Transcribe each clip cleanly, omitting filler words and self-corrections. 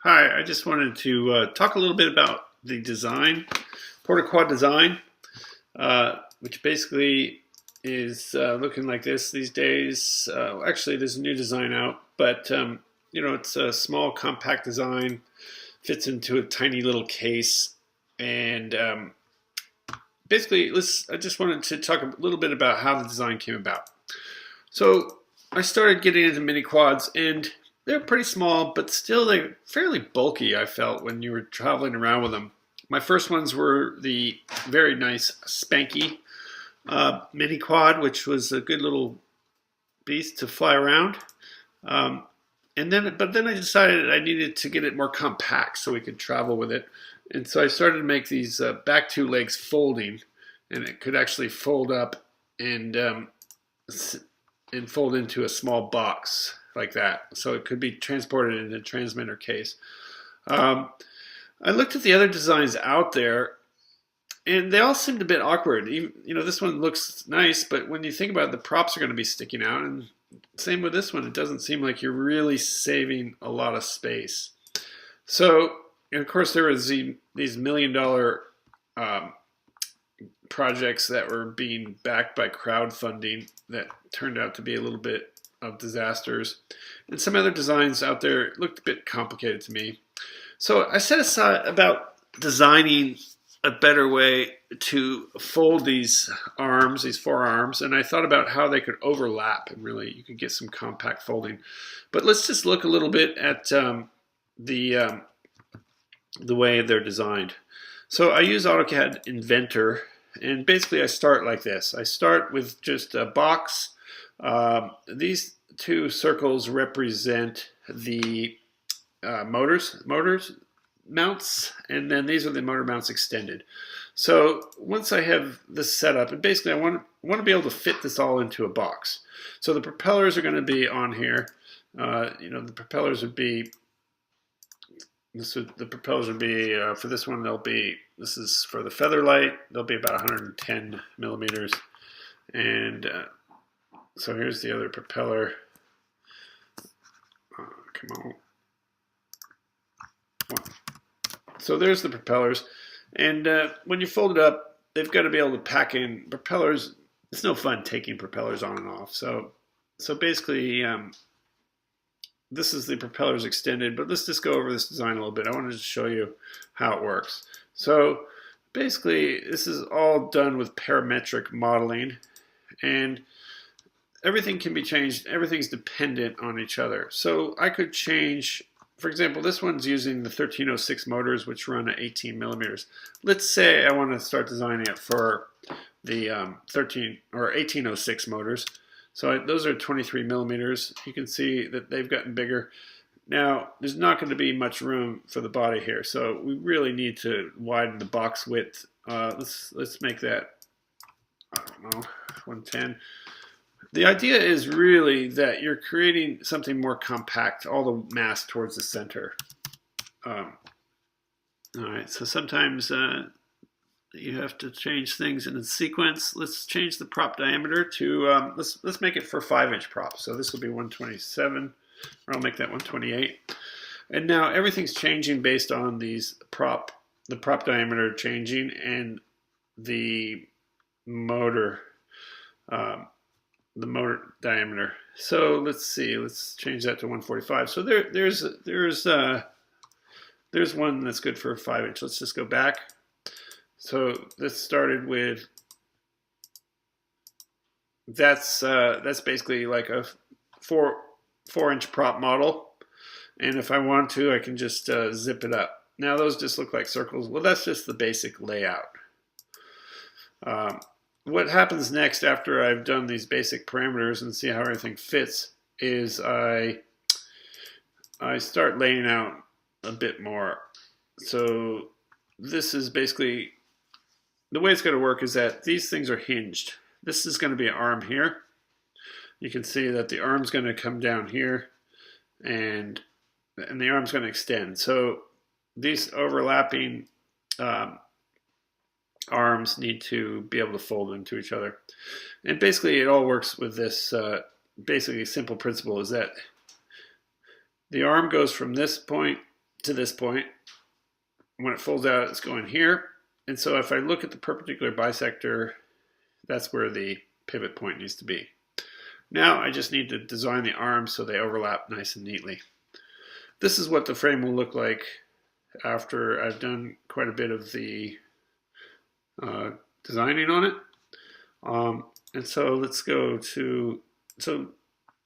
Hi, I just wanted to talk a little bit about the design, Porta-Quad design, which basically is looking like this these days. Actually, there's a new design out, but it's a small, compact design, fits into a tiny little case, and basically, I just wanted to talk a little bit about how the design came about. So I started getting into mini quads, and they're pretty small, but still they're fairly bulky, I felt, when you were traveling around with them. My first ones were the very nice Spanky mini quad, which was a good little beast to fly around. But then I decided I needed to get it more compact so we could travel with it. And so I started to make these back two legs folding, and it could actually fold up and fold into a small box like that. So it could be transported in a transmitter case. I looked at the other designs out there, and they all seemed a bit awkward. Even, this one looks nice, but when you think about it, the props are going to be sticking out. And same with this one. It doesn't seem like you're really saving a lot of space. So, and of course, there was these $1 million projects that were being backed by crowdfunding that turned out to be a little bit of disasters. And some other designs out there looked a bit complicated to me. So I set aside about designing a better way to fold these arms, these four arms, and I thought about how they could overlap and really you could get some compact folding. But let's just look a little bit at the way they're designed. So I use AutoCAD Inventor, and basically I start like this. I start with just a box. These two circles represent the motors mounts, and then these are the motor mounts extended. So once I have this set up, and basically I want to be able to fit this all into a box. So the propellers are going to be on here. The propellers would be for this one, this is for the Featherlight, they'll be about 110 millimeters. And so here's the other propeller. Come on. So there's the propellers. And when you fold it up, they've got to be able to pack in propellers. It's no fun taking propellers on and off. So basically, this is the propellers extended, but let's just go over this design a little bit. I wanted to show you how it works. So basically, this is all done with parametric modeling, and everything can be changed. Everything's dependent on each other. So I could change, for example, this one's using the 1306 motors, which run at 18 millimeters. Let's say I want to start designing it for the 1806 motors. So those are 23 millimeters. You can see that they've gotten bigger. Now, there's not going to be much room for the body here, so we really need to widen the box width. Let's make that, I don't know, 110. The idea is really that you're creating something more compact, all the mass towards the center. All right, so sometimes you have to change things in a sequence. Let's change the prop diameter to, let's make it for 5-inch props. So this will be 127, or I'll make that 128. And now everything's changing based on the prop diameter changing and the motor diameter. So let's see, let's change that to 145. So there's one that's good for a 5-inch. Let's just go back. So this started with, that's basically like a 4-inch prop model. And if I want to, I can just zip it up. Now those just look like circles. Well, that's just the basic layout. What happens next after I've done these basic parameters and see how everything fits is I start laying out a bit more. So this is basically, the way it's going to work is that these things are hinged. This is going to be an arm here. You can see that the arm's going to come down here, and the arm's going to extend. So these overlapping arms need to be able to fold into each other. And basically it all works with this basically simple principle is that the arm goes from this point to this point. When it folds out, it's going here. And so if I look at the perpendicular bisector, that's where the pivot point needs to be. Now I just need to design the arms so they overlap nice and neatly. This is what the frame will look like after I've done quite a bit of the designing on it. And so let's go to, so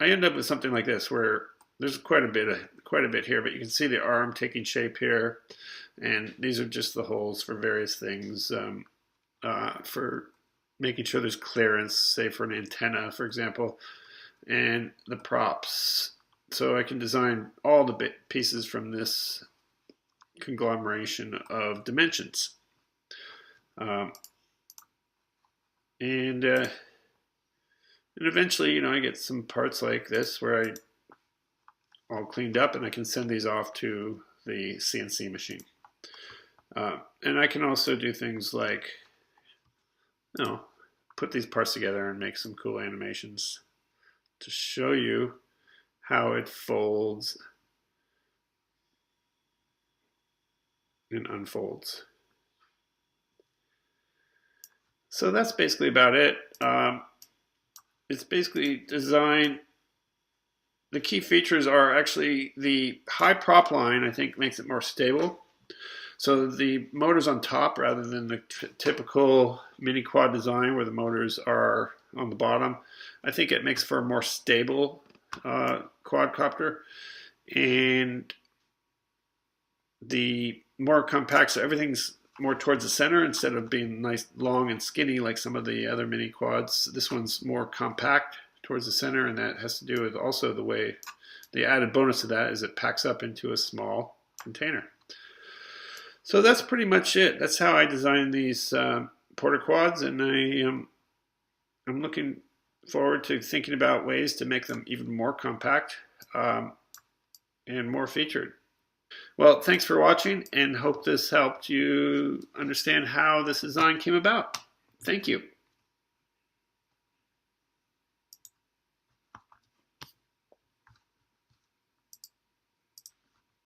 I end up with something like this where there's quite a bit here, but you can see the arm taking shape here. And these are just the holes for various things, for making sure there's clearance, say for an antenna, for example, and the props. So I can design all the pieces from this conglomeration of dimensions. And eventually, you know, I get some parts like this where I all cleaned up, and I can send these off to the CNC machine. And I can also do things like, you know, put these parts together and make some cool animations to show you how it folds and unfolds. So that's basically about it. It's basically design. The key features are actually the high prop line, I think, makes it more stable. So the motor's on top rather than the typical mini quad design where the motors are on the bottom. I think it makes for a more stable quadcopter, and the more compact, so everything's more towards the center instead of being nice, long and skinny like some of the other mini quads. This one's more compact towards the center, and that has to do with also the way, the added bonus to that is it packs up into a small container. So that's pretty much it. That's how I design these Porta-Quads, and I'm looking forward to thinking about ways to make them even more compact and more featured. Well, thanks for watching, and hope this helped you understand how this design came about. Thank you.